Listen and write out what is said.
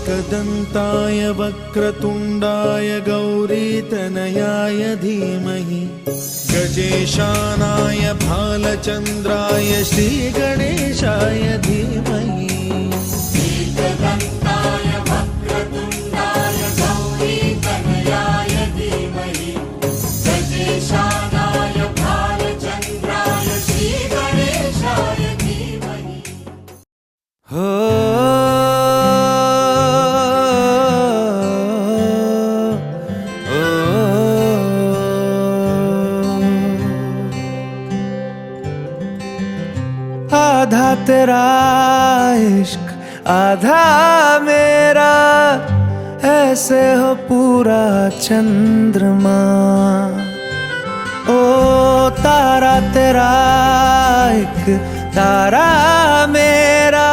एकदन्ताय वक्रतुण्डाय गौरीतनयाय धीमहि गजेशानाय भालचन्द्राय श्रीगणेशाय धीमहि। एकदन्ताय वक्रतुण्डाय गौरीतनयाय धीमहि गजेशानाय भालचन्द्राय श्रीगणेशाय धीमहि। हो आधा तेरा इश्क आधा मेरा, ऐसे हो पूरा चंद्रमा। ओ तारा तेरा एक तारा मेरा,